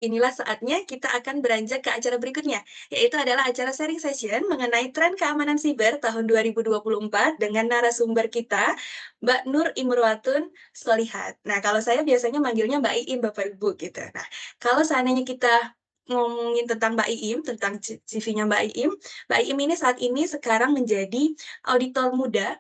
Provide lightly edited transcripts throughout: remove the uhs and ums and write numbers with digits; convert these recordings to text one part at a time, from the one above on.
Inilah saatnya kita akan beranjak ke acara berikutnya, yaitu adalah acara sharing session mengenai tren keamanan siber tahun 2024 dengan narasumber kita, Mbak Nur Imruwatun Sholihat. Nah, kalau saya biasanya manggilnya Mbak Iim, Bapak Ibu gitu. Nah, kalau seandainya kita ngomongin tentang Mbak Iim, tentang CV-nya Mbak Iim ini saat ini sekarang menjadi auditor muda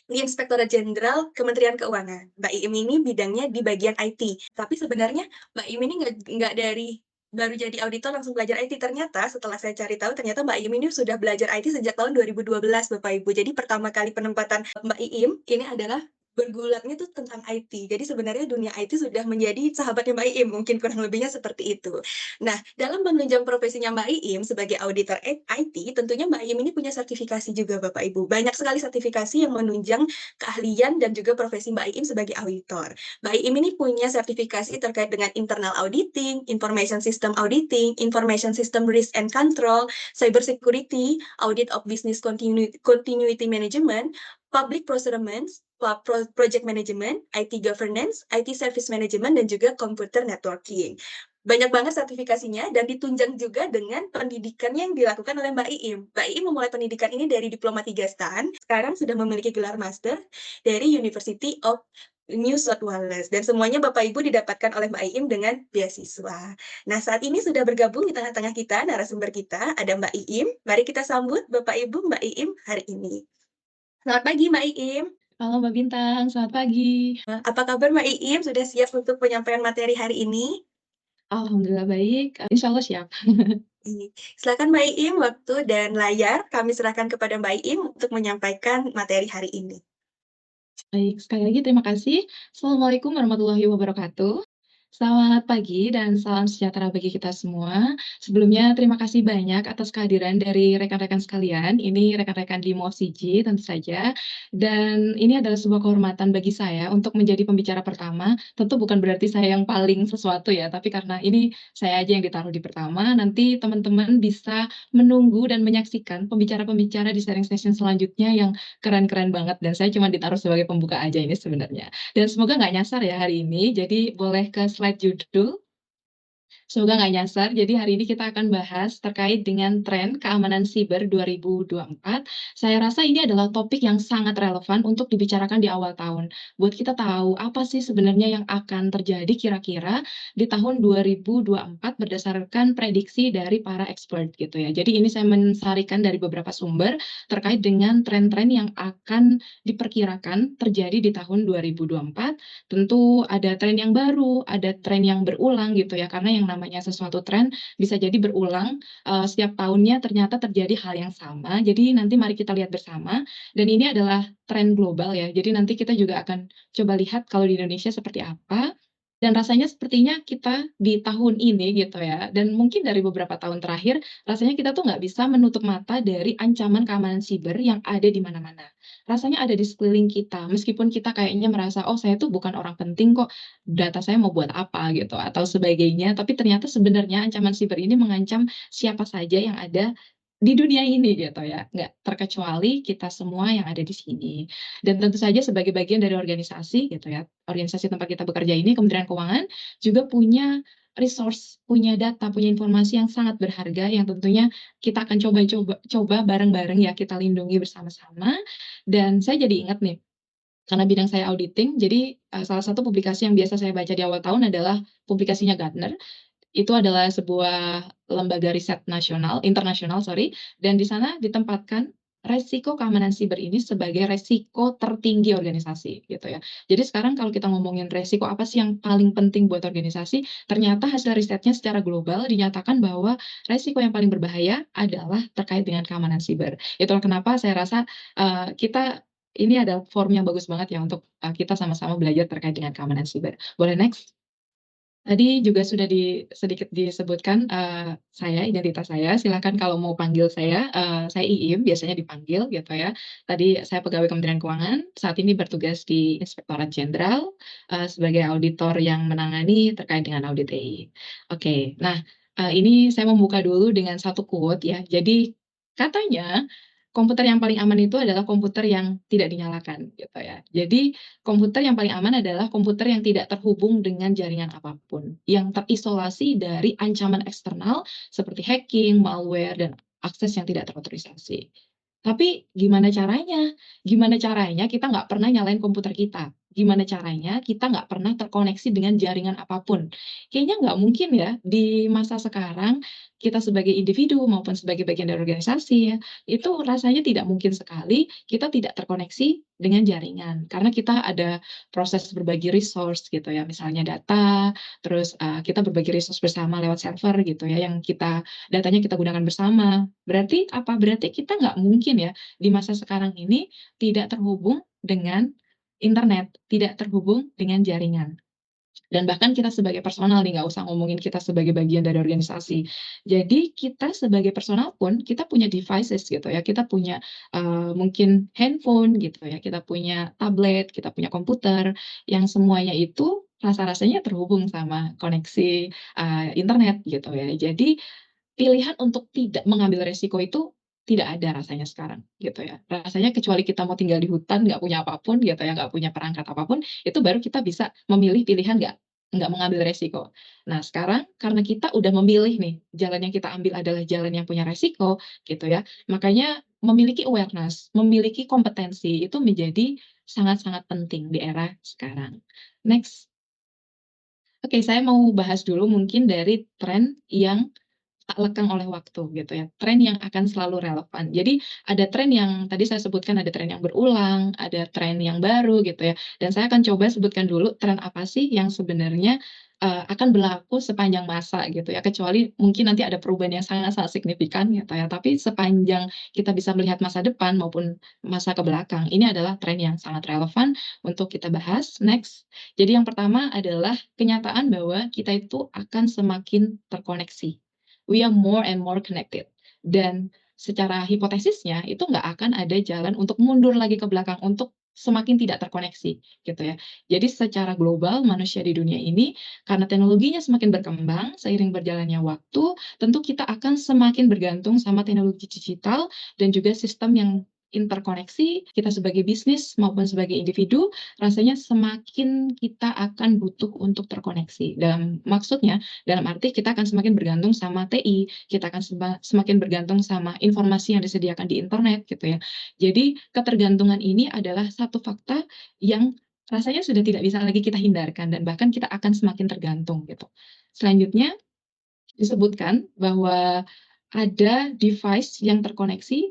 di Inspektorat Jenderal Kementerian Keuangan. Mbak Iim ini bidangnya di bagian IT. Tapi sebenarnya Mbak Iim ini nggak dari baru jadi auditor langsung belajar IT. Ternyata setelah saya cari tahu, ternyata Mbak Iim ini sudah belajar IT sejak tahun 2012, Bapak Ibu. Jadi pertama kali penempatan Mbak Iim ini adalah bergulatnya tuh tentang IT. Jadi sebenarnya dunia IT sudah menjadi sahabatnya Mbak Iim, mungkin kurang lebihnya seperti itu. Nah, dalam menunjang profesinya Mbak Iim sebagai auditor IT, tentunya Mbak Iim ini punya sertifikasi juga Bapak Ibu. Banyak sekali sertifikasi yang menunjang keahlian dan juga profesi Mbak Iim sebagai auditor. Mbak Iim ini punya sertifikasi terkait dengan internal auditing, information system auditing, information system risk and control, cyber security, audit of business continuity management, public procurement, project management, IT governance, IT service management, dan juga computer networking. Banyak banget sertifikasinya dan ditunjang juga dengan pendidikan yang dilakukan oleh Mbak Iim. Mbak Iim memulai pendidikan ini dari diploma 3 stan, sekarang sudah memiliki gelar master dari University of New South Wales dan semuanya Bapak Ibu didapatkan oleh Mbak Iim dengan beasiswa. Nah, saat ini sudah bergabung di tengah-tengah kita, narasumber kita ada Mbak Iim. Mari kita sambut Bapak Ibu Mbak Iim hari ini. Selamat pagi Mbak Iim. Halo Mbak Bintang, selamat pagi. Apa kabar Mbak Iim? Sudah siap untuk penyampaian materi hari ini? Alhamdulillah baik, insya Allah siap. Silakan Mbak Iim, waktu dan layar kami serahkan kepada Mbak Iim untuk menyampaikan materi hari ini. Baik, sekali lagi terima kasih. Assalamualaikum warahmatullahi wabarakatuh. Selamat pagi dan salam sejahtera bagi kita semua. Sebelumnya terima kasih banyak atas kehadiran dari rekan-rekan sekalian. Ini rekan-rekan di MOFCG tentu saja. Dan ini adalah sebuah kehormatan bagi saya untuk menjadi pembicara pertama. Tentu bukan berarti saya yang paling sesuatu ya, tapi karena ini saya aja yang ditaruh di pertama, nanti teman-teman bisa menunggu dan menyaksikan pembicara-pembicara di sharing session selanjutnya yang keren-keren banget. Dan saya cuma ditaruh sebagai pembuka aja ini sebenarnya. Dan semoga nggak nyasar ya hari ini, jadi boleh ke slide judul. Semoga nggak nyasar. Jadi hari ini kita akan bahas terkait dengan tren keamanan siber 2024. Saya rasa ini adalah topik yang sangat relevan untuk dibicarakan di awal tahun. Buat kita tahu apa sih sebenarnya yang akan terjadi kira-kira di tahun 2024 berdasarkan prediksi dari para expert gitu ya. Jadi ini saya mensarikan dari beberapa sumber terkait dengan tren-tren yang akan diperkirakan terjadi di tahun 2024. Tentu ada tren yang baru, ada tren yang berulang gitu ya, karena yang namanya sesuatu tren bisa jadi berulang, setiap tahunnya ternyata terjadi hal yang sama. Jadi nanti mari kita lihat bersama, dan ini adalah tren global ya, jadi nanti kita juga akan coba lihat kalau di Indonesia seperti apa, dan rasanya sepertinya kita di tahun ini gitu ya, dan mungkin dari beberapa tahun terakhir, rasanya kita tuh nggak bisa menutup mata dari ancaman keamanan siber yang ada di mana-mana. Rasanya ada di sekeliling kita, meskipun kita kayaknya merasa, "Oh, saya tuh bukan orang penting kok, data saya mau buat apa?" Gitu, atau sebagainya, tapi ternyata sebenarnya ancaman siber ini mengancam siapa saja yang ada di dunia ini gitu ya, nggak terkecuali kita semua yang ada di sini. Dan tentu saja sebagai bagian dari organisasi gitu ya, organisasi tempat kita bekerja ini, Kementerian Keuangan, juga punya resource, punya data, punya informasi yang sangat berharga yang tentunya kita akan coba bareng-bareng ya, kita lindungi bersama-sama. Dan saya jadi ingat nih, karena bidang saya auditing, jadi, salah satu publikasi yang biasa saya baca di awal tahun adalah publikasinya Gartner. Itu adalah sebuah lembaga riset internasional sorry, dan di sana ditempatkan resiko keamanan siber ini sebagai resiko tertinggi organisasi, gitu ya. Jadi sekarang kalau kita ngomongin resiko apa sih yang paling penting buat organisasi, ternyata hasil risetnya secara global dinyatakan bahwa resiko yang paling berbahaya adalah terkait dengan keamanan siber. Itulah kenapa saya rasa, kita ini adalah forum yang bagus banget ya untuk, kita sama-sama belajar terkait dengan keamanan siber. Boleh next? Tadi juga sudah sedikit disebutkan, identitas saya, silakan kalau mau panggil saya Iim, biasanya dipanggil gitu ya. Tadi saya pegawai Kementerian Keuangan, saat ini bertugas di Inspektorat Jenderal, sebagai auditor yang menangani terkait dengan audit EI. Oke, nah, ini saya membuka dulu dengan satu quote ya. Jadi katanya komputer yang paling aman itu adalah komputer yang tidak dinyalakan, gitu ya. Jadi, komputer yang paling aman adalah komputer yang tidak terhubung dengan jaringan apapun, yang terisolasi dari ancaman eksternal seperti hacking, malware, dan akses yang tidak terotorisasi. Tapi gimana caranya? Gimana caranya kita nggak pernah nyalain komputer kita? Gimana caranya kita nggak pernah terkoneksi dengan jaringan apapun? Kayaknya nggak mungkin ya di masa sekarang kita sebagai individu maupun sebagai bagian dari organisasi ya, itu rasanya tidak mungkin sekali kita tidak terkoneksi dengan jaringan. Karena kita ada proses berbagi resource gitu ya, misalnya data, terus kita berbagi resource bersama lewat server gitu ya, yang datanya kita gunakan bersama. Berarti apa? Berarti kita nggak mungkin ya di masa sekarang ini tidak terhubung dengan internet, tidak terhubung dengan jaringan. Dan bahkan kita sebagai personal nih, nggak usah ngomongin kita sebagai bagian dari organisasi. Jadi kita sebagai personal pun, kita punya devices gitu ya, kita punya, mungkin handphone gitu ya, kita punya tablet, kita punya komputer, yang semuanya itu rasa-rasanya terhubung sama koneksi, internet gitu ya. Jadi pilihan untuk tidak mengambil resiko itu tidak ada rasanya sekarang, gitu ya. Rasanya kecuali kita mau tinggal di hutan, nggak punya apapun gitu ya, nggak punya perangkat apapun, itu baru kita bisa memilih pilihan nggak mengambil resiko. Nah, sekarang karena kita udah memilih nih, jalan yang kita ambil adalah jalan yang punya resiko, gitu ya, makanya memiliki awareness, memiliki kompetensi itu menjadi sangat-sangat penting di era sekarang. Next. Oke, saya mau bahas dulu mungkin dari tren yang tak lekang oleh waktu gitu ya, tren yang akan selalu relevan. Jadi ada tren yang tadi saya sebutkan, ada tren yang berulang, ada tren yang baru gitu ya, dan saya akan coba sebutkan dulu tren apa sih yang sebenarnya, akan berlaku sepanjang masa gitu ya, kecuali mungkin nanti ada perubahan yang sangat-sangat signifikan gitu ya, tapi sepanjang kita bisa melihat masa depan maupun masa ke belakang, ini adalah tren yang sangat relevan untuk kita bahas. Next. Jadi yang pertama adalah kenyataan bahwa kita itu akan semakin terkoneksi. We are more and more connected. Dan secara hipotesisnya itu nggak akan ada jalan untuk mundur lagi ke belakang, untuk semakin tidak terkoneksi, gitu ya. Jadi secara global manusia di dunia ini, karena teknologinya semakin berkembang, seiring berjalannya waktu, tentu kita akan semakin bergantung sama teknologi digital dan juga sistem yang interkoneksi, kita sebagai bisnis maupun sebagai individu, rasanya semakin kita akan butuh untuk terkoneksi. Dalam arti kita akan semakin bergantung sama TI, kita akan semakin bergantung sama informasi yang disediakan di internet gitu ya. Jadi ketergantungan ini adalah satu fakta yang rasanya sudah tidak bisa lagi kita hindarkan dan bahkan kita akan semakin tergantung gitu. Selanjutnya disebutkan bahwa ada device yang terkoneksi,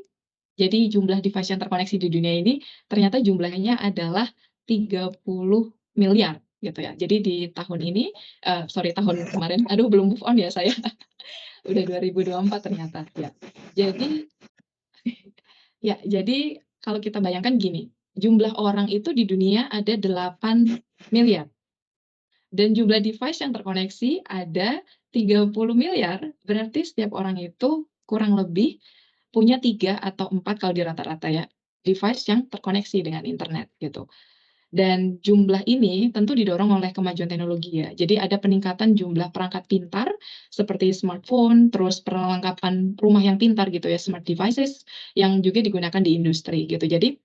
jadi jumlah device yang terkoneksi di dunia ini ternyata jumlahnya adalah 30 miliar gitu ya. Jadi di tahun ini, tahun kemarin, aduh belum move on ya saya, udah 2024 ternyata, ya. Jadi ya, jadi kalau kita bayangkan gini, jumlah orang itu di dunia ada 8 miliar dan jumlah device yang terkoneksi ada 30 miliar, berarti setiap orang itu kurang lebih punya 3 atau 4 kalau di rata-rata ya, device yang terkoneksi dengan internet gitu. Dan jumlah ini tentu didorong oleh kemajuan teknologi ya. Jadi ada peningkatan jumlah perangkat pintar seperti smartphone, terus perlengkapan rumah yang pintar gitu ya, smart devices yang juga digunakan di industri gitu. Jadi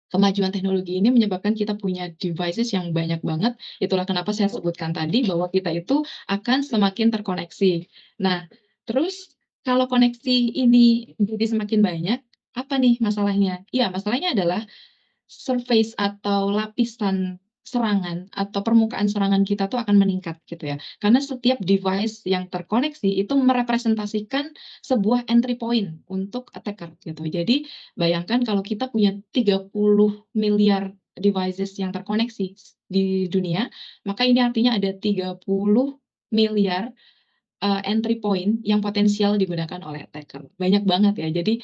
kemajuan teknologi ini menyebabkan kita punya devices yang banyak banget. Itulah kenapa saya sebutkan tadi bahwa kita itu akan semakin terkoneksi. Nah, terus kalau koneksi ini jadi semakin banyak, apa nih masalahnya? Ya, masalahnya adalah surface atau lapisan serangan atau permukaan serangan kita tuh akan meningkat gitu ya. Karena setiap device yang terkoneksi itu merepresentasikan sebuah entry point untuk attacker gitu. Jadi bayangkan kalau kita punya 30 miliar devices yang terkoneksi di dunia, maka ini artinya ada 30 miliar entry point yang potensial digunakan oleh attacker. Banyak banget ya, jadi,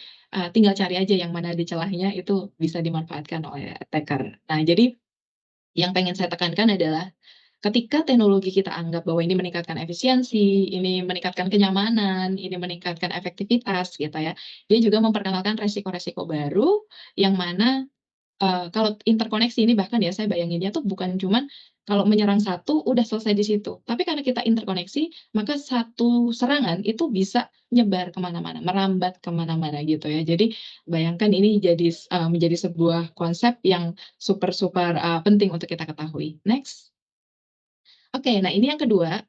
tinggal cari aja yang mana ada celahnya, itu bisa dimanfaatkan oleh attacker. Nah, jadi yang pengen saya tekankan adalah ketika teknologi kita anggap bahwa ini meningkatkan efisiensi, ini meningkatkan kenyamanan, ini meningkatkan efektivitas gitu ya, dia juga memperkenalkan resiko-resiko baru yang mana kalau interkoneksi ini bahkan ya saya bayanginnya tuh bukan cuman Kalau menyerang satu, udah selesai di situ. Tapi karena kita interkoneksi, maka satu serangan itu bisa nyebar kemana-mana, merambat kemana-mana gitu ya. Jadi bayangkan ini menjadi sebuah konsep yang super-super penting untuk kita ketahui. Next. Oke, nah ini yang kedua,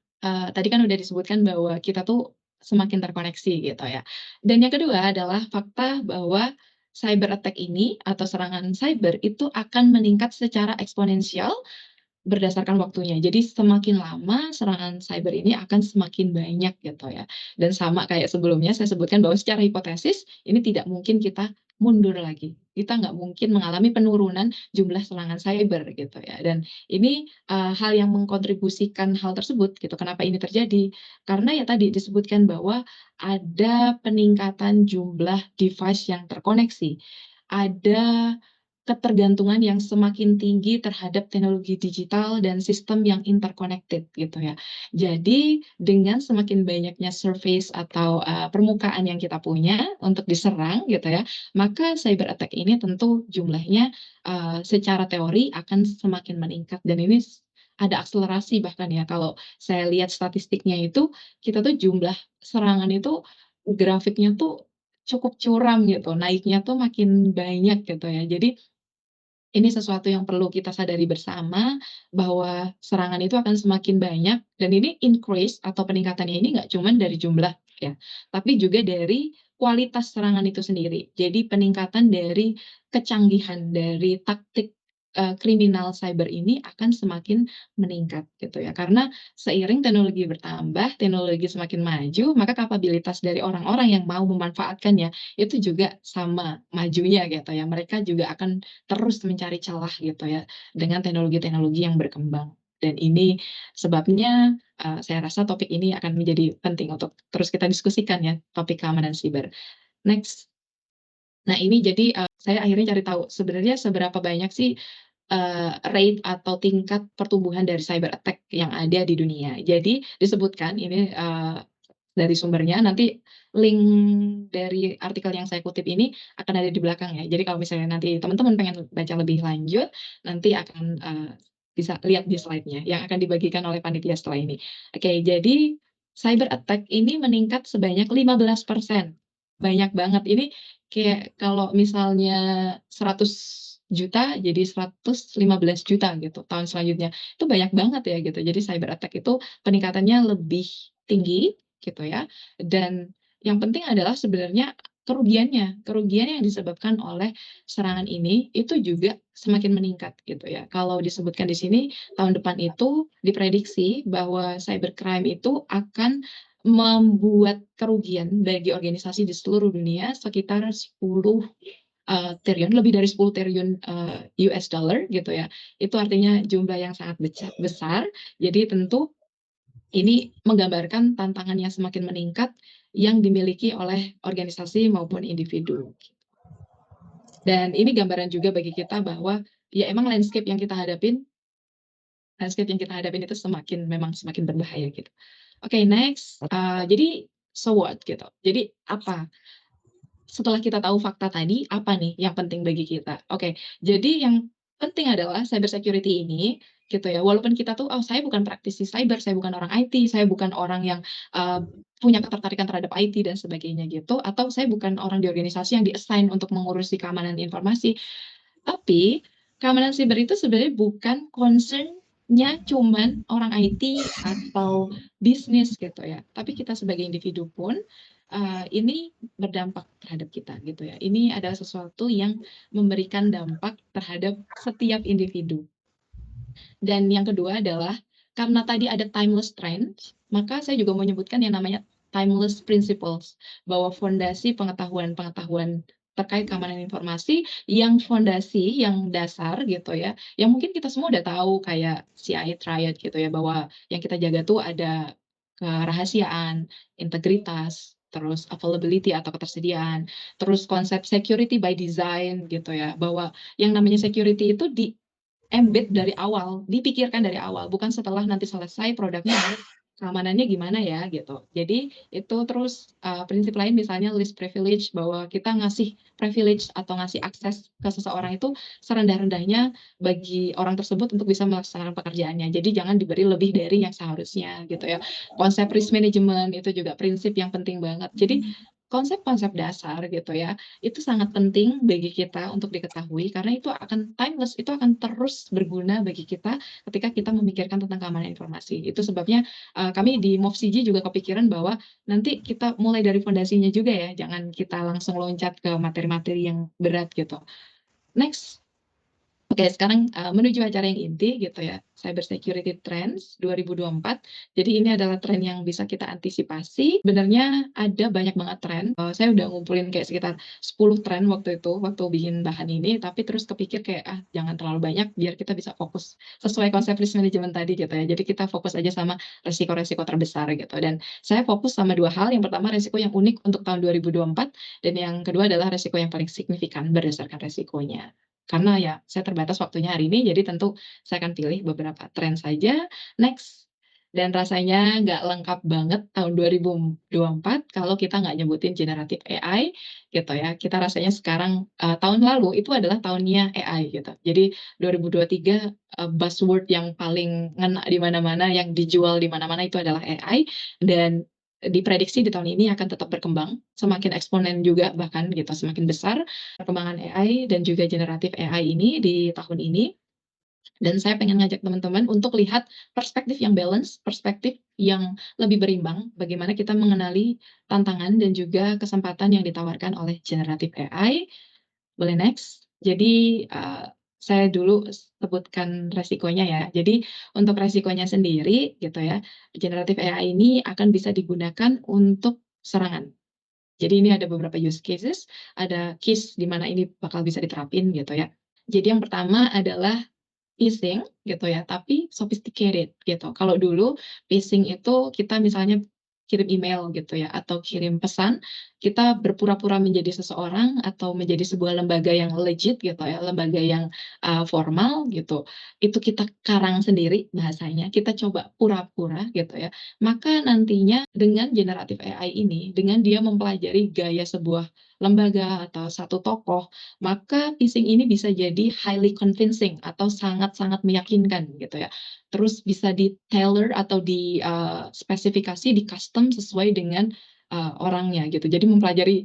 tadi kan udah disebutkan bahwa kita tuh semakin terkoneksi gitu ya. Dan yang kedua adalah fakta bahwa cyber attack ini atau serangan cyber itu akan meningkat secara eksponensial berdasarkan waktunya. Jadi semakin lama serangan cyber ini akan semakin banyak gitu ya. Dan sama kayak sebelumnya saya sebutkan bahwa secara hipotesis ini tidak mungkin kita mundur lagi. Kita nggak mungkin mengalami penurunan jumlah serangan cyber gitu ya. Dan ini hal yang mengkontribusikan hal tersebut gitu. Kenapa ini terjadi? Karena ya tadi disebutkan bahwa ada peningkatan jumlah device yang terkoneksi. Ada ketergantungan yang semakin tinggi terhadap teknologi digital dan sistem yang interconnected gitu ya. Jadi dengan semakin banyaknya surface atau permukaan yang kita punya untuk diserang gitu ya, maka cyber attack ini tentu jumlahnya secara teori akan semakin meningkat dan ini ada akselerasi bahkan ya kalau saya lihat statistiknya itu kita tuh jumlah serangan itu grafiknya tuh cukup curam gitu, naiknya tuh makin banyak gitu ya. Jadi ini sesuatu yang perlu kita sadari bersama, bahwa serangan itu akan semakin banyak dan ini increase atau peningkatannya ini nggak cuma dari jumlah ya, tapi juga dari kualitas serangan itu sendiri. Jadi peningkatan dari kecanggihan dari taktik, kriminal cyber ini akan semakin meningkat gitu ya. Karena seiring teknologi bertambah, teknologi semakin maju, maka kapabilitas dari orang-orang yang mau memanfaatkannya itu juga sama majunya gitu ya. Mereka juga akan terus mencari celah gitu ya, dengan teknologi-teknologi yang berkembang. Dan ini sebabnya, saya rasa topik ini akan menjadi penting untuk terus kita diskusikan ya, topik keamanan siber. Next. Nah ini jadi, saya akhirnya cari tahu sebenarnya seberapa banyak sih, rate atau tingkat pertumbuhan dari cyber attack yang ada di dunia. Jadi disebutkan ini, dari sumbernya, nanti link dari artikel yang saya kutip ini akan ada di belakang ya. Jadi kalau misalnya nanti teman-teman pengen baca lebih lanjut, nanti akan, bisa lihat di slide-nya yang akan dibagikan oleh panitia setelah ini. Oke, jadi cyber attack ini meningkat sebanyak 15%. Banyak banget. Ini kayak kalau misalnya 100 juta jadi 115 juta gitu tahun selanjutnya. Itu banyak banget ya gitu. Jadi cyber attack itu peningkatannya lebih tinggi gitu ya. Dan yang penting adalah sebenarnya kerugian yang disebabkan oleh serangan ini itu juga semakin meningkat gitu ya. Kalau disebutkan di sini tahun depan itu diprediksi bahwa cybercrime itu akan membuat kerugian bagi organisasi di seluruh dunia sekitar 10 triliun, lebih dari 10 triliun US dollar gitu ya. Itu artinya jumlah yang sangat besar. Jadi tentu ini menggambarkan tantangan yang semakin meningkat yang dimiliki oleh organisasi maupun individu. Dan ini gambaran juga bagi kita bahwa ya emang landscape yang kita hadapin itu memang semakin berbahaya gitu. Oke, next. Jadi so what gitu. Jadi apa? Setelah kita tahu fakta tadi, apa nih yang penting bagi kita? Oke, jadi yang penting adalah cyber security ini gitu ya. Walaupun kita tuh, oh saya bukan praktisi cyber, saya bukan orang IT, saya bukan orang yang punya ketertarikan terhadap IT dan sebagainya gitu, atau saya bukan orang di organisasi yang di-assign untuk mengurusi keamanan informasi. Tapi keamanan siber itu sebenarnya bukan concern-nya cuman orang IT atau bisnis gitu ya. Tapi kita sebagai individu pun ini berdampak terhadap kita gitu ya. Ini adalah sesuatu yang memberikan dampak terhadap setiap individu. Dan yang kedua adalah karena tadi ada timeless trends, maka saya juga mau menyebutkan yang namanya timeless principles, bahwa fondasi pengetahuan-pengetahuan terkait keamanan informasi yang fondasi, yang dasar gitu ya, yang mungkin kita semua udah tahu kayak CIA Triad gitu ya, bahwa yang kita jaga tuh ada kerahasiaan, integritas, terus availability atau ketersediaan, terus konsep security by design gitu ya, bahwa yang namanya security itu embed dari awal, dipikirkan dari awal, bukan setelah nanti selesai produknya baru keamanannya gimana ya gitu. Jadi itu terus, prinsip lain misalnya least privilege bahwa kita ngasih privilege atau ngasih akses ke seseorang itu serendah-rendahnya bagi orang tersebut untuk bisa melaksanakan pekerjaannya. Jadi jangan diberi lebih dari yang seharusnya gitu ya. Konsep risk management itu juga prinsip yang penting banget. Jadi konsep-konsep dasar gitu ya, itu sangat penting bagi kita untuk diketahui karena itu akan timeless, itu akan terus berguna bagi kita ketika kita memikirkan tentang keamanan informasi. Itu sebabnya kami di MOVCG juga kepikiran bahwa nanti kita mulai dari fondasinya juga ya, jangan kita langsung loncat ke materi-materi yang berat gitu. Next. Oke, sekarang, menuju acara yang inti gitu ya, Cyber Security Trends 2024. Jadi ini adalah tren yang bisa kita antisipasi. Sebenarnya ada banyak banget tren, saya udah ngumpulin kayak sekitar 10 tren waktu itu, waktu bikin bahan ini, tapi terus kepikir kayak, "Ah, jangan terlalu banyak biar kita bisa fokus." Sesuai konsep risk management tadi gitu ya, jadi kita fokus aja sama resiko-resiko terbesar gitu. Dan saya fokus sama 2 hal, yang pertama resiko yang unik untuk tahun 2024, dan yang kedua adalah resiko yang paling signifikan berdasarkan resikonya. Karena ya saya terbatas waktunya hari ini, jadi tentu saya akan pilih beberapa tren saja. Next. Dan rasanya nggak lengkap banget tahun 2024 kalau kita nggak nyebutin generative AI gitu ya. Kita rasanya sekarang, tahun lalu itu adalah tahunnya AI gitu. Jadi 2023, buzzword yang paling ngena di mana-mana, yang dijual di mana-mana itu adalah AI, dan diprediksi di tahun ini akan tetap berkembang, semakin eksponen juga bahkan gitu, semakin besar perkembangan AI dan juga generatif AI ini di tahun ini. Dan saya pengen ngajak teman-teman untuk lihat perspektif yang balance, perspektif yang lebih berimbang, bagaimana kita mengenali tantangan dan juga kesempatan yang ditawarkan oleh generatif AI. Boleh next? Jadi, saya dulu sebutkan resikonya ya. Jadi untuk resikonya sendiri gitu ya, generatif AI ini akan bisa digunakan untuk serangan. Jadi ini ada beberapa use cases, ada case di mana ini bakal bisa diterapin gitu ya. Jadi yang pertama adalah phishing gitu ya, tapi sophisticated gitu. Kalau dulu phishing itu kita misalnya kirim email gitu ya, atau kirim pesan, kita berpura-pura menjadi seseorang atau menjadi sebuah lembaga yang legit gitu ya, lembaga yang, formal gitu. Itu kita karang sendiri bahasanya, kita coba pura-pura gitu ya. Maka nantinya dengan generatif AI ini, dengan dia mempelajari gaya sebuah lembaga atau satu tokoh, maka phishing ini bisa jadi highly convincing atau sangat-sangat meyakinkan gitu ya. Terus bisa di-tailor atau spesifikasi, di-custom sesuai dengan, orangnya gitu. Jadi mempelajari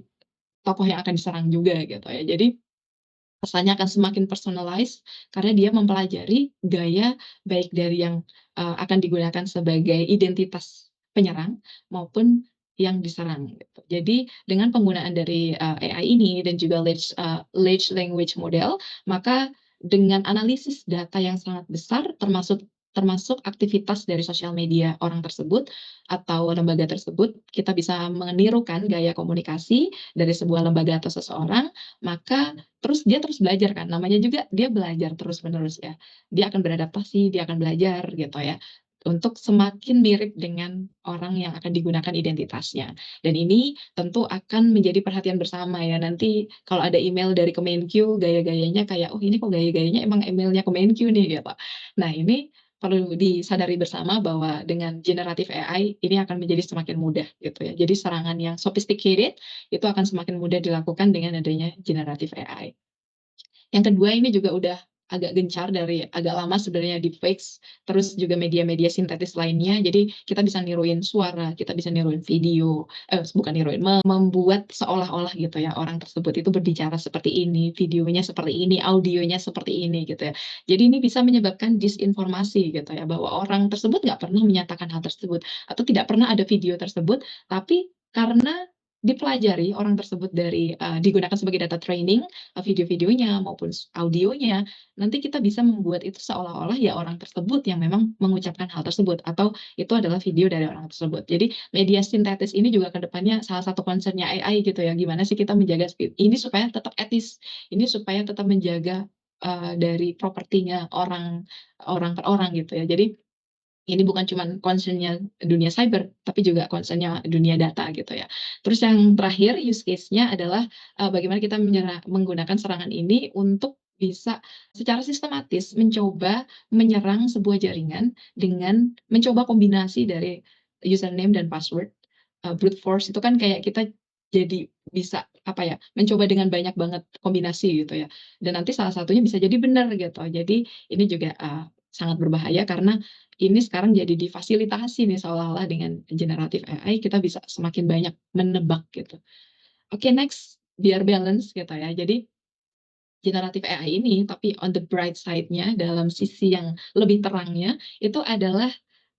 tokoh yang akan diserang juga gitu ya. Jadi pesannya akan semakin personalized karena dia mempelajari gaya baik dari yang, akan digunakan sebagai identitas penyerang maupun yang diserang gitu. Jadi dengan penggunaan dari, AI ini dan juga large language model, maka dengan analisis data yang sangat besar termasuk termasuk aktivitas dari sosial media orang tersebut atau lembaga tersebut, kita bisa menirukan gaya komunikasi dari sebuah lembaga atau seseorang, maka terus dia terus belajar kan, namanya juga dia belajar terus-menerus ya. Dia akan beradaptasi, dia akan belajar gitu ya, untuk semakin mirip dengan orang yang akan digunakan identitasnya. Dan ini tentu akan menjadi perhatian bersama ya, nanti kalau ada email dari Kemenkyu gaya-gayanya kayak, "Oh ini kok gaya-gayanya emang emailnya Kemenkyu nih," gitu. Nah ini perlu disadari bersama bahwa dengan generatif AI ini akan menjadi semakin mudah gitu ya. Jadi serangan yang sophisticated itu akan semakin mudah dilakukan dengan adanya generatif AI. Yang kedua ini juga udah agak gencar dari agak lama sebenarnya deepfakes, terus juga media-media sintetis lainnya. Jadi kita bisa niruin suara, kita bisa niruin video, bukan niruin, membuat seolah-olah gitu ya orang tersebut itu berbicara seperti ini, videonya seperti ini, audionya seperti ini gitu ya. Jadi ini bisa menyebabkan disinformasi gitu ya, bahwa orang tersebut nggak pernah menyatakan hal tersebut atau tidak pernah ada video tersebut, tapi karena dipelajari orang tersebut dari, digunakan sebagai data training, video-videonya maupun audionya, nanti kita bisa membuat itu seolah-olah ya orang tersebut yang memang mengucapkan hal tersebut atau itu adalah video dari orang tersebut. Jadi media sintetis ini juga ke depannya salah satu concern-nya AI gitu ya, gimana sih kita menjaga ini supaya tetap etis, ini supaya tetap menjaga, dari propertinya orang orang per orang gitu ya. Jadi ini bukan cuman concern-nya dunia cyber, tapi juga concern-nya dunia data gitu ya. Terus yang terakhir use case-nya adalah, bagaimana kita menggunakan serangan ini untuk bisa secara sistematis mencoba menyerang sebuah jaringan dengan mencoba kombinasi dari username dan password. Brute force itu kan kayak kita jadi bisa apa ya, mencoba dengan banyak banget kombinasi gitu ya. Dan nanti salah satunya bisa jadi benar gitu. Jadi ini juga sangat berbahaya karena ini sekarang jadi difasilitasi nih seolah-olah dengan generatif AI kita bisa semakin banyak menebak gitu. Oke, next biar balance gitu ya. Jadi generatif AI ini, tapi on the bright side-nya, dalam sisi yang lebih terangnya, itu adalah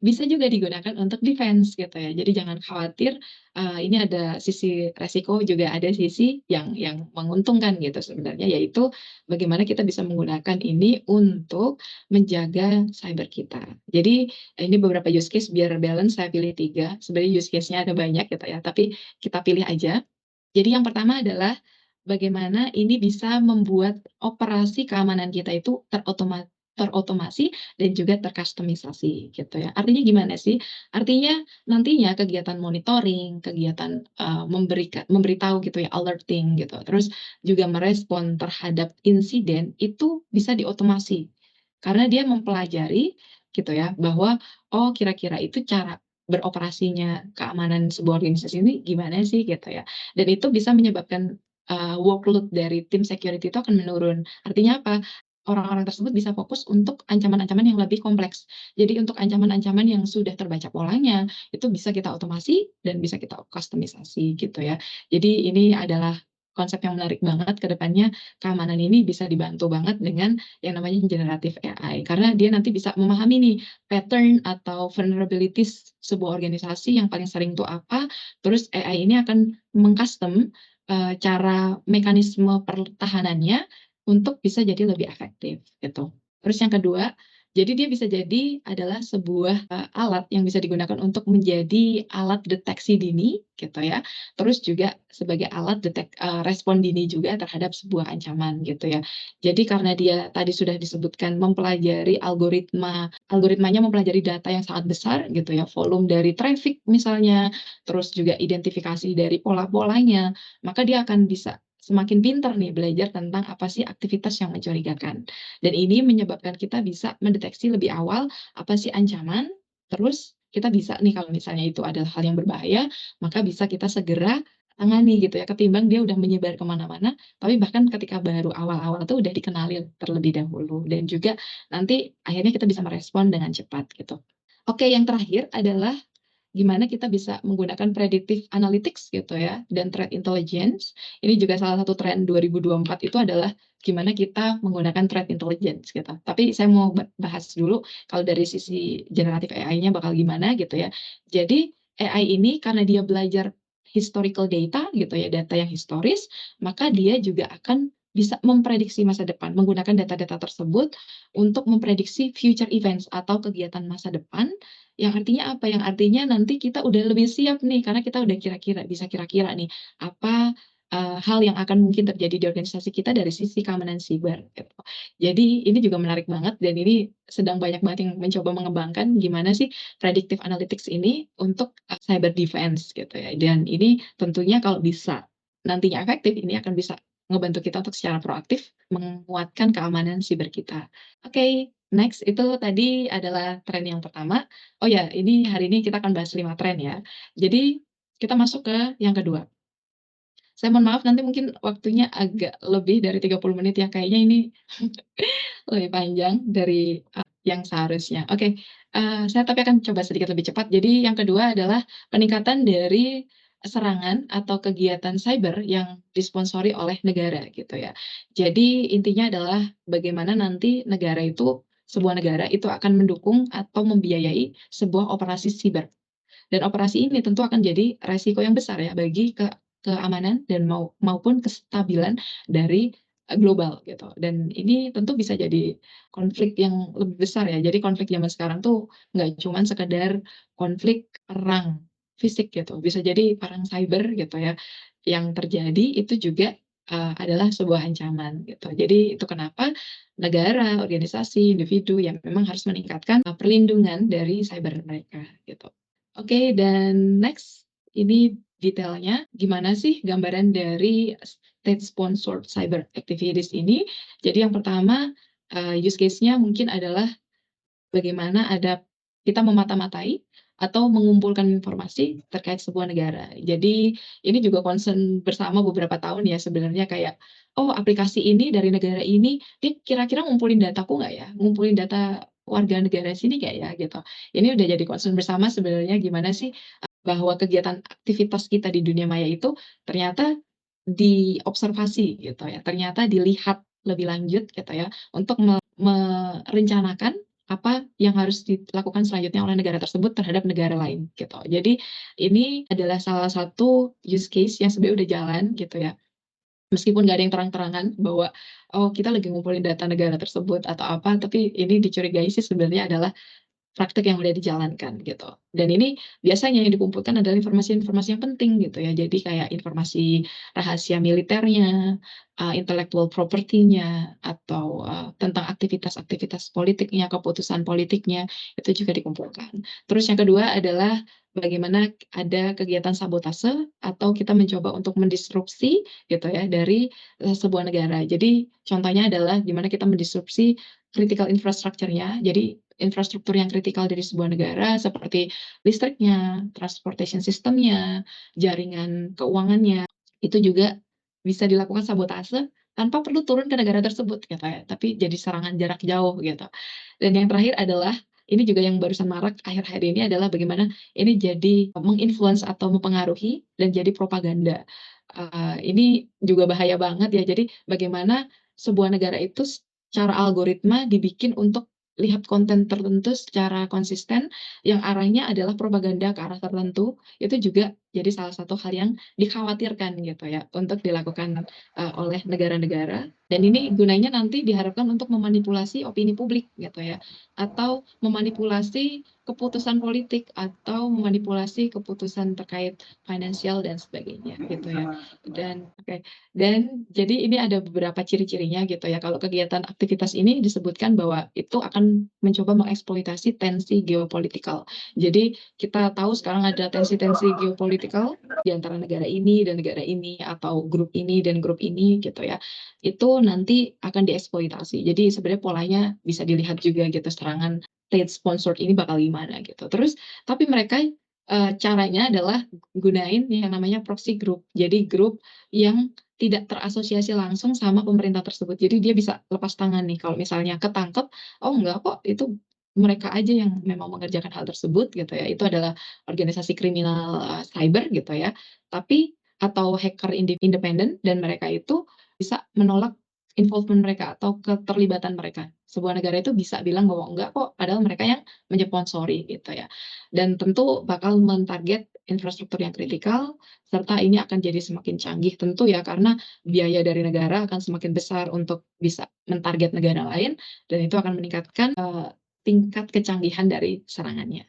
bisa juga digunakan untuk defense gitu ya. Jadi jangan khawatir, ini ada sisi resiko, juga ada sisi yang menguntungkan gitu sebenarnya, yaitu bagaimana kita bisa menggunakan ini untuk menjaga cyber kita. Jadi ini beberapa use case biar balance saya pilih 3, sebenarnya use case-nya ada banyak gitu ya, tapi kita pilih aja. Jadi yang pertama adalah bagaimana ini bisa membuat operasi keamanan kita itu terotomasi dan juga terkustomisasi gitu ya. Artinya gimana sih? Artinya nantinya kegiatan monitoring, kegiatan memberitahu gitu ya, alerting gitu. Terus juga merespon terhadap insiden itu bisa diotomasi. Karena dia mempelajari gitu ya bahwa oh kira-kira itu cara beroperasinya keamanan sebuah organisasi ini gimana sih gitu ya. Dan itu bisa menyebabkan workload dari tim security itu akan menurun. Artinya apa? Orang-orang tersebut bisa fokus untuk ancaman-ancaman yang lebih kompleks. Jadi untuk ancaman-ancaman yang sudah terbaca polanya, itu bisa kita otomasi dan bisa kita kustomisasi gitu ya. Jadi ini adalah konsep yang menarik banget ke depannya, keamanan ini bisa dibantu banget dengan yang namanya generative AI. Karena dia nanti bisa memahami nih pattern atau vulnerabilities sebuah organisasi yang paling sering itu apa, terus AI ini akan mengcustom cara mekanisme pertahanannya untuk bisa jadi lebih efektif gitu. Terus yang kedua, jadi dia bisa jadi adalah sebuah alat yang bisa digunakan untuk menjadi alat deteksi dini gitu ya. Terus juga sebagai alat respon dini juga terhadap sebuah ancaman gitu ya. Jadi karena dia tadi sudah disebutkan mempelajari algoritmanya mempelajari data yang sangat besar gitu ya, volume dari traffic misalnya, terus juga identifikasi dari pola-polanya, maka dia akan bisa semakin pintar nih belajar tentang apa sih aktivitas yang mencurigakan. Dan ini menyebabkan kita bisa mendeteksi lebih awal apa sih ancaman, terus kita bisa nih kalau misalnya itu adalah hal yang berbahaya, maka bisa kita segera tangani gitu ya, ketimbang dia udah menyebar kemana-mana, tapi bahkan ketika baru awal-awal tuh udah dikenali terlebih dahulu, dan juga nanti akhirnya kita bisa merespon dengan cepat gitu. Oke, yang terakhir adalah gimana kita bisa menggunakan predictive analytics gitu ya, dan threat intelligence. Ini juga salah satu tren 2024 itu adalah gimana kita menggunakan threat intelligence gitu. Tapi saya mau bahas dulu kalau dari sisi generatif AI-nya bakal gimana gitu ya. Jadi AI ini karena dia belajar historical data gitu ya, data yang historis, maka dia juga akan bisa memprediksi masa depan menggunakan data-data tersebut untuk memprediksi future events atau kegiatan masa depan, yang artinya apa? Yang artinya nanti kita udah lebih siap nih, karena kita udah bisa kira-kira nih, apa, hal yang akan mungkin terjadi di organisasi kita dari sisi keamanan siber, gitu. Jadi ini juga menarik banget dan ini sedang banyak banget yang mencoba mengembangkan gimana sih predictive analytics ini untuk, cyber defense gitu ya. Dan ini tentunya kalau bisa nantinya efektif, ini akan bisa ngebantu kita untuk secara proaktif menguatkan keamanan siber kita. Oke, next itu tadi adalah tren yang pertama. Oh ya, ini hari ini kita akan bahas 5 tren ya. Jadi kita masuk ke yang kedua. Saya mohon maaf nanti mungkin waktunya agak lebih dari 30 menit ya, kayaknya ini lebih panjang dari, yang seharusnya. Oke, saya tapi akan coba sedikit lebih cepat. Jadi yang kedua adalah peningkatan dari serangan atau kegiatan cyber yang disponsori oleh negara gitu ya. Jadi intinya adalah bagaimana nanti sebuah negara itu akan mendukung atau membiayai sebuah operasi siber. Dan operasi ini tentu akan jadi resiko yang besar ya bagi keamanan dan maupun kestabilan dari, global gitu. Dan ini tentu bisa jadi konflik yang lebih besar ya. Jadi konflik zaman sekarang tuh nggak cuman sekedar konflik perang fisik gitu, bisa jadi perang cyber gitu ya. Yang terjadi itu juga, adalah sebuah ancaman gitu. Jadi itu kenapa negara, organisasi, individu yang memang harus meningkatkan, perlindungan dari cyber mereka gitu. Oke, dan next, ini detailnya gimana sih gambaran dari state sponsored cyber activities ini. Jadi yang pertama, use case-nya mungkin adalah bagaimana kita memata-matai atau mengumpulkan informasi terkait sebuah negara. Jadi ini juga concern bersama beberapa tahun ya sebenarnya kayak, oh aplikasi ini dari negara ini, dia kira-kira ngumpulin dataku nggak ya? Ngumpulin data warga negara sini nggak ya? Gitu. Ini udah jadi concern bersama sebenarnya gimana sih bahwa kegiatan aktivitas kita di dunia maya itu ternyata diobservasi gitu ya, ternyata dilihat lebih lanjut gitu ya, untuk merencanakan apa yang harus dilakukan selanjutnya oleh negara tersebut terhadap negara lain gitu. Jadi ini adalah salah satu use case yang sebenarnya udah jalan gitu ya. Meskipun nggak ada yang terang-terangan bahwa, oh kita lagi ngumpulin data negara tersebut atau apa, tapi ini dicurigai sih sebenarnya adalah praktek yang udah dijalankan gitu. Dan ini biasanya yang dikumpulkan adalah informasi-informasi yang penting gitu ya. Jadi kayak informasi rahasia militernya, intellectual property-nya, atau, tentang aktivitas-aktivitas politiknya, keputusan politiknya, itu juga dikumpulkan. Terus yang kedua adalah bagaimana ada kegiatan sabotase atau kita mencoba untuk mendisrupsi gitu ya dari, sebuah negara. Jadi contohnya adalah gimana kita mendisrupsi critical infrastructure-nya. Jadi infrastruktur yang kritikal dari sebuah negara seperti listriknya, transportation system-nya, jaringan keuangannya, itu juga bisa dilakukan sabotase tanpa perlu turun ke negara tersebut gitu ya, tapi jadi serangan jarak jauh gitu. Dan yang terakhir adalah, ini juga yang barusan marak akhir-akhir ini adalah bagaimana ini jadi menginfluence atau mempengaruhi dan jadi propaganda. Ini juga bahaya banget ya, jadi bagaimana sebuah negara itu secara algoritma dibikin untuk lihat konten tertentu secara konsisten, yang arahnya adalah propaganda ke arah tertentu, itu juga jadi salah satu hal yang dikhawatirkan gitu ya, untuk dilakukan, oleh negara-negara, dan ini gunanya nanti diharapkan untuk memanipulasi opini publik gitu ya, atau memanipulasi keputusan politik, atau memanipulasi keputusan terkait finansial dan sebagainya gitu ya. Dan oke, dan jadi ini ada beberapa ciri-cirinya gitu ya, kalau kegiatan aktivitas ini disebutkan bahwa itu akan mencoba mengeksploitasi tensi geopolitikal. Jadi kita tahu sekarang ada tensi-tensi geopolitikal di antara negara ini dan negara ini, atau grup ini dan grup ini gitu ya. Itu nanti akan dieksploitasi. Jadi sebenarnya polanya bisa dilihat juga gitu, serangan state sponsored ini bakal gimana gitu. Terus tapi mereka, caranya adalah gunain yang namanya proxy group. Jadi grup yang tidak terasosiasi langsung sama pemerintah tersebut. Jadi dia bisa lepas tangan nih kalau misalnya ketangkep, "Oh enggak kok, itu mereka aja yang memang mengerjakan hal tersebut," gitu ya. Itu adalah organisasi kriminal, cyber gitu ya. Tapi atau hacker independen, dan mereka itu bisa menolak involvement mereka atau keterlibatan mereka. Sebuah negara itu bisa bilang bahwa enggak kok, padahal mereka yang menyponsori gitu ya. Dan tentu bakal mentarget infrastruktur yang kritikal, serta ini akan jadi semakin canggih tentu ya, karena biaya dari negara akan semakin besar untuk bisa mentarget negara lain, dan itu akan meningkatkan, tingkat kecanggihan dari serangannya.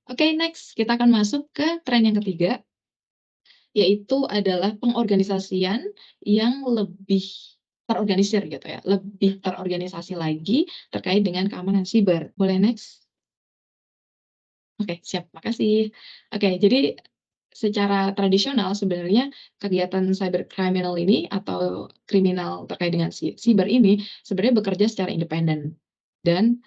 Oke, next kita akan masuk ke tren yang ketiga, yaitu adalah pengorganisasian yang lebih terorganisir gitu ya, lebih terorganisasi lagi terkait dengan keamanan siber. Boleh next? Oke, siap, makasih. Oke, jadi secara tradisional sebenarnya kegiatan cyber criminal ini atau kriminal terkait dengan siber ini sebenarnya bekerja secara independen. Dan,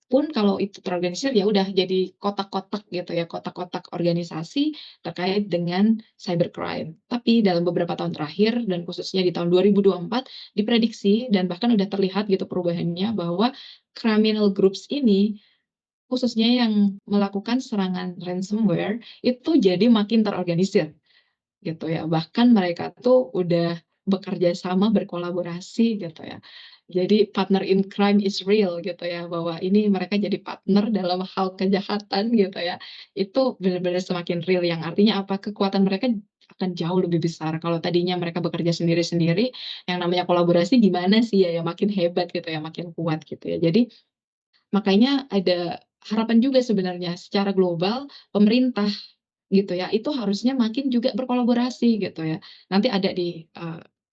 pun kalau itu terorganisir ya udah jadi kotak-kotak gitu ya, kotak-kotak organisasi terkait dengan cybercrime. Tapi dalam beberapa tahun terakhir dan khususnya di tahun 2024 diprediksi dan bahkan udah terlihat gitu perubahannya bahwa criminal groups ini, khususnya yang melakukan serangan ransomware, itu jadi makin terorganisir, gitu ya. Bahkan mereka tuh udah bekerja sama, berkolaborasi gitu ya. Jadi partner in crime is real gitu ya, bahwa ini mereka jadi partner dalam hal kejahatan gitu ya. Itu benar-benar semakin real, yang artinya apa, kekuatan mereka akan jauh lebih besar. Kalau tadinya mereka bekerja sendiri-sendiri, yang namanya kolaborasi gimana sih ya, ya makin hebat gitu ya, makin kuat gitu ya. Jadi makanya ada harapan juga sebenarnya secara global pemerintah gitu ya, itu harusnya makin juga berkolaborasi gitu ya. Nanti ada di,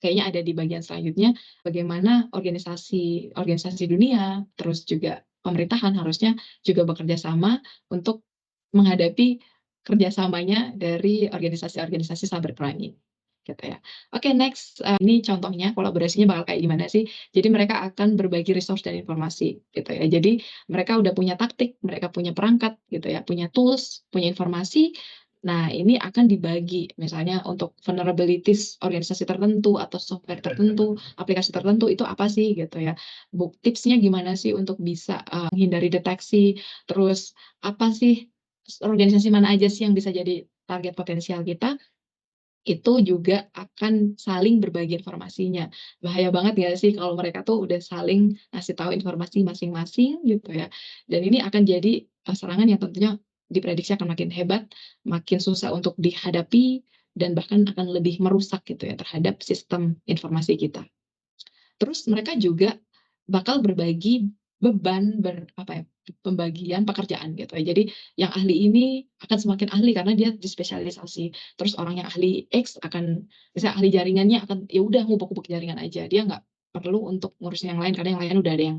kayaknya ada di bagian selanjutnya bagaimana organisasi organisasi dunia, terus juga pemerintahan harusnya juga bekerja sama untuk menghadapi kerjasamanya dari organisasi-organisasi cybercrime ini. gitu ya. Oke, next, ini contohnya kolaborasinya bakal kayak gimana sih. Jadi mereka akan berbagi resource dan informasi gitu ya. Jadi mereka udah punya taktik, mereka punya perangkat gitu ya, punya tools, punya informasi. Nah, ini akan dibagi misalnya untuk vulnerabilities organisasi tertentu atau software tertentu, aplikasi tertentu itu apa sih gitu ya. Tipsnya gimana sih untuk bisa menghindari deteksi, terus apa sih organisasi mana aja sih yang bisa jadi target potensial kita, itu juga akan saling berbagi informasinya. Bahaya banget nggak sih kalau mereka tuh udah saling ngasih tahu informasi masing-masing gitu ya. Dan ini akan jadi serangan yang tentunya diprediksi akan makin hebat, makin susah untuk dihadapi, dan bahkan akan lebih merusak gitu ya terhadap sistem informasi kita. Terus mereka juga bakal berbagi beban apa ya, pembagian pekerjaan gitu ya. Jadi yang ahli ini akan semakin ahli karena dia dispesialisasi. Terus orang yang ahli X akan misalnya ahli jaringannya akan ya udah ngubek-ngubek jaringan aja. Dia nggak perlu untuk ngurusin yang lain karena yang lain udah ada yang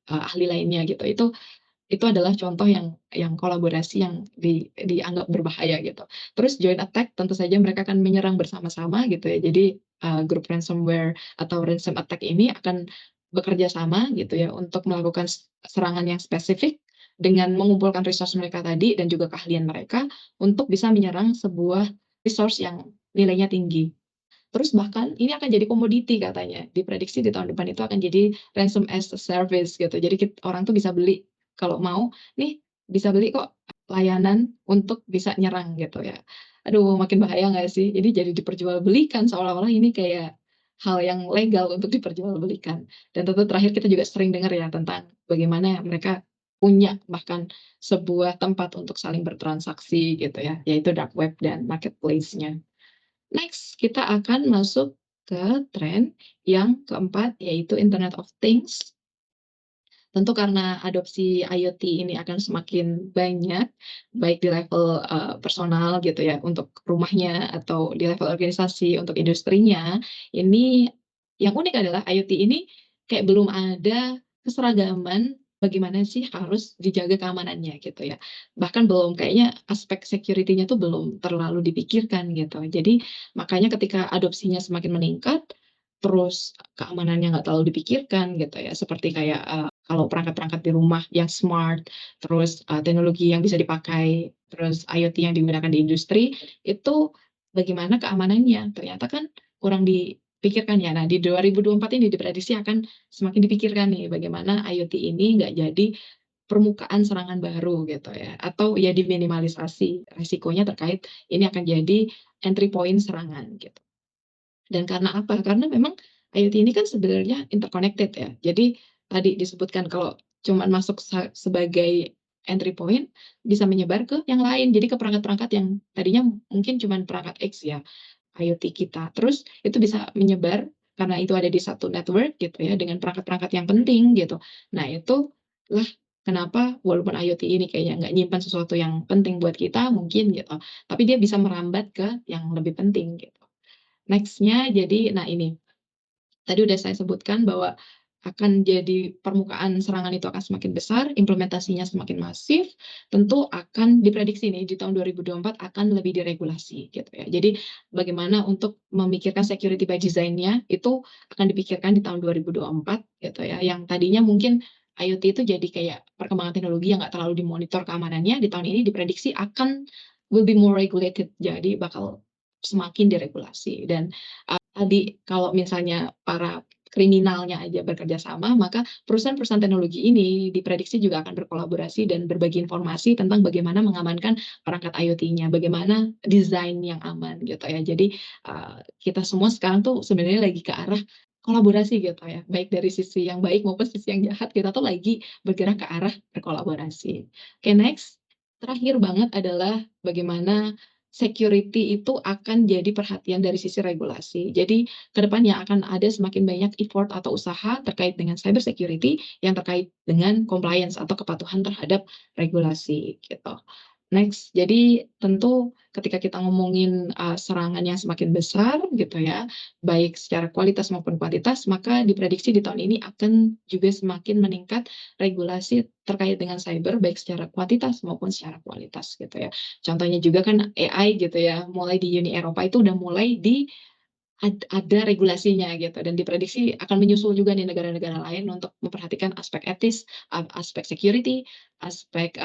ahli lainnya gitu. Itu adalah contoh yang kolaborasi yang dianggap berbahaya gitu. Terus joint attack tentu saja mereka akan menyerang bersama-sama gitu ya. Jadi grup ransomware atau ransom attack ini akan bekerja sama gitu ya untuk melakukan serangan yang spesifik dengan mengumpulkan resource mereka tadi dan juga keahlian mereka untuk bisa menyerang sebuah resource yang nilainya tinggi. Terus bahkan ini akan jadi komoditi katanya. Diprediksi di tahun depan itu akan jadi ransom as a service gitu. Jadi orang tuh bisa beli kalau mau nih bisa beli kok layanan untuk bisa nyerang gitu ya. Aduh makin bahaya nggak sih? Jadi diperjualbelikan seolah-olah ini kayak hal yang legal untuk diperjualbelikan. Dan tentu terakhir kita juga sering dengar ya tentang bagaimana mereka punya bahkan sebuah tempat untuk saling bertransaksi gitu ya, yaitu dark web dan marketplace-nya. Next, kita akan masuk ke tren yang keempat, yaitu Internet of Things. Tentu karena adopsi IoT ini akan semakin banyak, baik di level personal gitu ya, untuk rumahnya atau di level organisasi untuk industrinya. Ini yang unik adalah IoT ini kayak belum ada keseragaman bagaimana sih harus dijaga keamanannya gitu ya. Bahkan belum kayaknya aspek security-nya tuh belum terlalu dipikirkan gitu. Jadi makanya ketika adopsinya semakin meningkat, terus keamanannya nggak terlalu dipikirkan gitu ya, seperti kayak kalau perangkat-perangkat di rumah yang smart, terus teknologi yang bisa dipakai, terus IoT yang digunakan di industri, itu bagaimana keamanannya? Ternyata kan kurang dipikirkan ya. Nah, di 2024 ini diprediksi akan semakin dipikirkan nih, bagaimana IoT ini nggak jadi permukaan serangan baru gitu ya, atau ya diminimalisasi resikonya terkait ini akan jadi entry point serangan gitu. Dan karena apa? Karena memang IoT ini kan sebenarnya interconnected ya. Jadi tadi disebutkan kalau cuman masuk sebagai entry point bisa menyebar ke yang lain. Jadi ke perangkat-perangkat yang tadinya mungkin cuman perangkat X ya, IoT kita. Terus itu bisa menyebar karena itu ada di satu network gitu ya dengan perangkat-perangkat yang penting gitu. Nah, itulah kenapa walaupun IoT ini kayaknya nggak nyimpan sesuatu yang penting buat kita mungkin gitu, tapi dia bisa merambat ke yang lebih penting gitu. Next-nya jadi nah ini, tadi udah saya sebutkan bahwa akan jadi permukaan serangan itu akan semakin besar, implementasinya semakin masif, tentu akan diprediksi nih di tahun 2024 akan lebih diregulasi gitu ya. Jadi bagaimana untuk memikirkan security by design-nya itu akan dipikirkan di tahun 2024 gitu ya. Yang tadinya mungkin IoT itu jadi kayak perkembangan teknologi yang nggak terlalu dimonitor keamanannya, di tahun ini diprediksi akan will be more regulated, jadi bakal semakin diregulasi dan tadi kalau misalnya para kriminalnya aja bekerja sama, maka perusahaan-perusahaan teknologi ini diprediksi juga akan berkolaborasi dan berbagi informasi tentang bagaimana mengamankan perangkat IoT-nya, bagaimana desain yang aman gitu ya. Jadi kita semua sekarang tuh sebenarnya lagi ke arah kolaborasi gitu ya, baik dari sisi yang baik maupun sisi yang jahat kita tuh lagi bergerak ke arah berkolaborasi. Oke, next. Terakhir banget adalah bagaimana security itu akan jadi perhatian dari sisi regulasi. Jadi ke depannya akan ada semakin banyak effort atau usaha terkait dengan cyber security yang terkait dengan compliance atau kepatuhan terhadap regulasi gitu. Next, jadi tentu ketika kita ngomongin serangan yang semakin besar gitu ya, baik secara kualitas maupun kuantitas, maka diprediksi di tahun ini akan juga semakin meningkat regulasi terkait dengan cyber baik secara kuantitas maupun secara kualitas gitu ya. Contohnya juga kan AI gitu ya, mulai di Uni Eropa itu udah mulai ada regulasinya gitu dan diprediksi akan menyusul juga di negara-negara lain untuk memperhatikan aspek etis, aspek security, aspek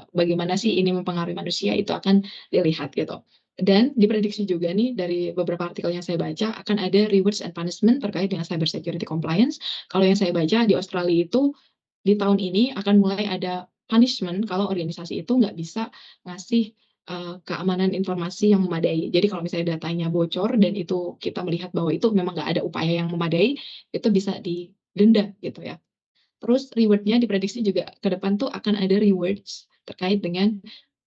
bagaimana sih ini mempengaruhi manusia itu akan dilihat gitu. Dan diprediksi juga nih dari beberapa artikel yang saya baca akan ada rewards and punishment terkait dengan cyber security compliance. Kalau yang saya baca di Australia itu di tahun ini akan mulai ada punishment kalau organisasi itu nggak bisa ngasih keamanan informasi yang memadai. Jadi kalau misalnya datanya bocor dan itu kita melihat bahwa itu memang nggak ada upaya yang memadai, itu bisa didenda gitu ya. Terus reward-nya diprediksi juga ke depan tuh akan ada rewards terkait dengan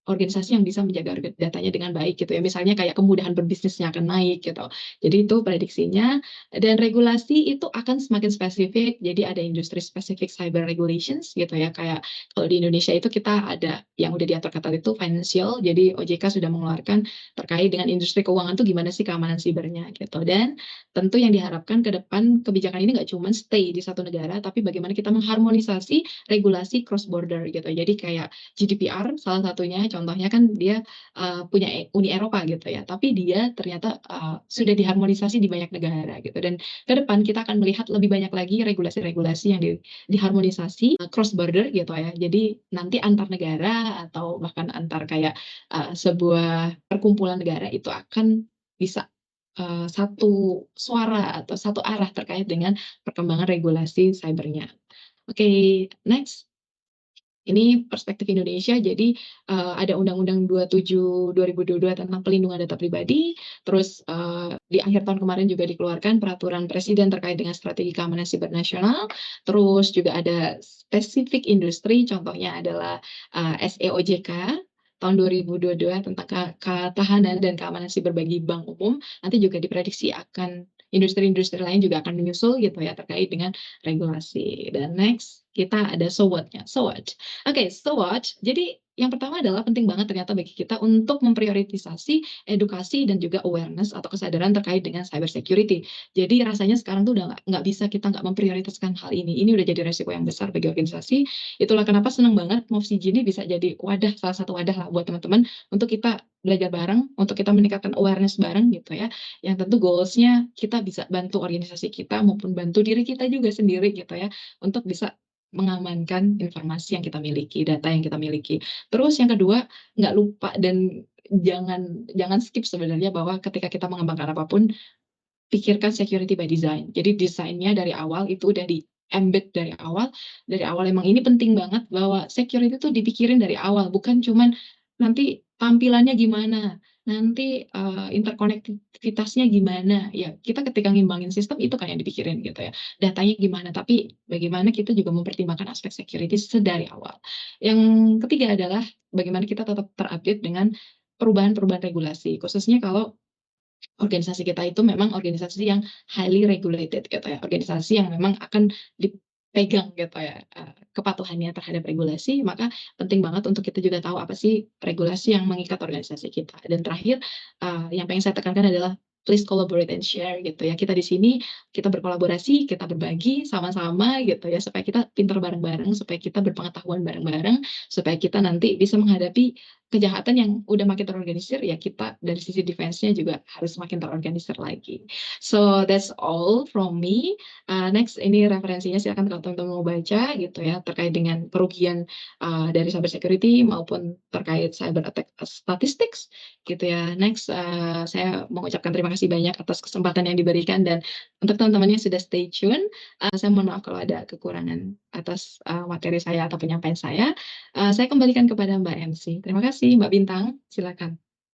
organisasi yang bisa menjaga datanya dengan baik gitu ya. Misalnya kayak kemudahan berbisnisnya akan naik gitu. Jadi itu prediksinya dan regulasi itu akan semakin spesifik. Jadi ada industri specific cyber regulations gitu ya. Kayak kalau di Indonesia itu kita ada yang udah diatur ketat itu financial. Jadi OJK sudah mengeluarkan terkait dengan industri keuangan tuh gimana sih keamanan sibernya gitu. Dan tentu yang diharapkan ke depan kebijakan ini nggak cuma stay di satu negara, tapi bagaimana kita mengharmonisasi regulasi cross border gitu. Jadi kayak GDPR salah satunya, contohnya kan dia punya Uni Eropa gitu ya, tapi dia ternyata sudah diharmonisasi di banyak negara gitu. Dan ke depan kita akan melihat lebih banyak lagi regulasi-regulasi yang diharmonisasi cross border gitu ya. Jadi nanti antar negara atau bahkan antar kayak sebuah perkumpulan negara itu akan bisa satu suara atau satu arah terkait dengan perkembangan regulasi cybernya. Oke, next. Ini perspektif Indonesia, jadi ada Undang-Undang 27 2022 tentang pelindungan data pribadi, terus di akhir tahun kemarin juga dikeluarkan peraturan presiden terkait dengan strategi keamanan siber nasional, terus juga ada spesifik industri, contohnya adalah SEOJK tahun 2022 tentang ketahanan dan keamanan siber bagi bank umum, nanti juga diprediksi akan industri-industri lain juga akan menyusul gitu ya terkait dengan regulasi. Dan next kita ada so what-nya. So what? Oke, so what? Jadi yang pertama adalah penting banget ternyata bagi kita untuk memprioritisasi edukasi dan juga awareness atau kesadaran terkait dengan cyber security. Jadi rasanya sekarang tuh udah nggak bisa kita nggak memprioritaskan hal ini. Ini udah jadi resiko yang besar bagi organisasi. Itulah kenapa senang banget MOVCG ini bisa jadi wadah, salah satu wadah lah buat teman-teman untuk kita belajar bareng, untuk kita meningkatkan awareness bareng gitu ya. Yang tentu goals-nya kita bisa bantu organisasi kita maupun bantu diri kita juga sendiri gitu ya untuk bisa mengamankan informasi yang kita miliki, data yang kita miliki. Terus yang kedua, nggak lupa dan jangan jangan skip sebenarnya bahwa ketika kita mengembangkan apapun, pikirkan security by design. Jadi desainnya dari awal itu udah di-embed dari awal emang ini penting banget bahwa security itu dipikirin dari awal, bukan cuman nanti tampilannya gimana, nanti interkonektivitasnya gimana. Ya, kita ketika ngimbangin sistem itu kan yang dipikirin gitu ya. Datanya gimana, tapi bagaimana kita juga mempertimbangkan aspek security sedari awal. Yang ketiga adalah bagaimana kita tetap terupdate dengan perubahan-perubahan regulasi, khususnya kalau organisasi kita itu memang organisasi yang highly regulated gitu ya, organisasi yang memang akan dipegang gitu ya, kepatuhannya terhadap regulasi, maka penting banget untuk kita juga tahu apa sih regulasi yang mengikat organisasi kita. Dan terakhir, yang pengen saya tekankan adalah please collaborate and share gitu ya. Kita di sini, kita berkolaborasi, kita berbagi sama-sama gitu ya, supaya kita pintar bareng-bareng, supaya kita berpengetahuan bareng-bareng, supaya kita nanti bisa menghadapi kejahatan yang udah makin terorganisir, ya kita dari sisi defense-nya juga harus makin terorganisir lagi. So that's all from me. Next ini referensinya silakan kalau teman-teman mau baca gitu ya terkait dengan kerugian dari cyber security maupun terkait cyber attack statistics gitu ya. Next saya mengucapkan terima kasih banyak atas kesempatan yang diberikan dan untuk teman-teman yang sudah stay tune, saya mohon maaf kalau ada kekurangan atas materi saya atau penyampaian saya. Saya kembalikan kepada Mbak MC. Terima kasih, Mbak Bintang. Silakan.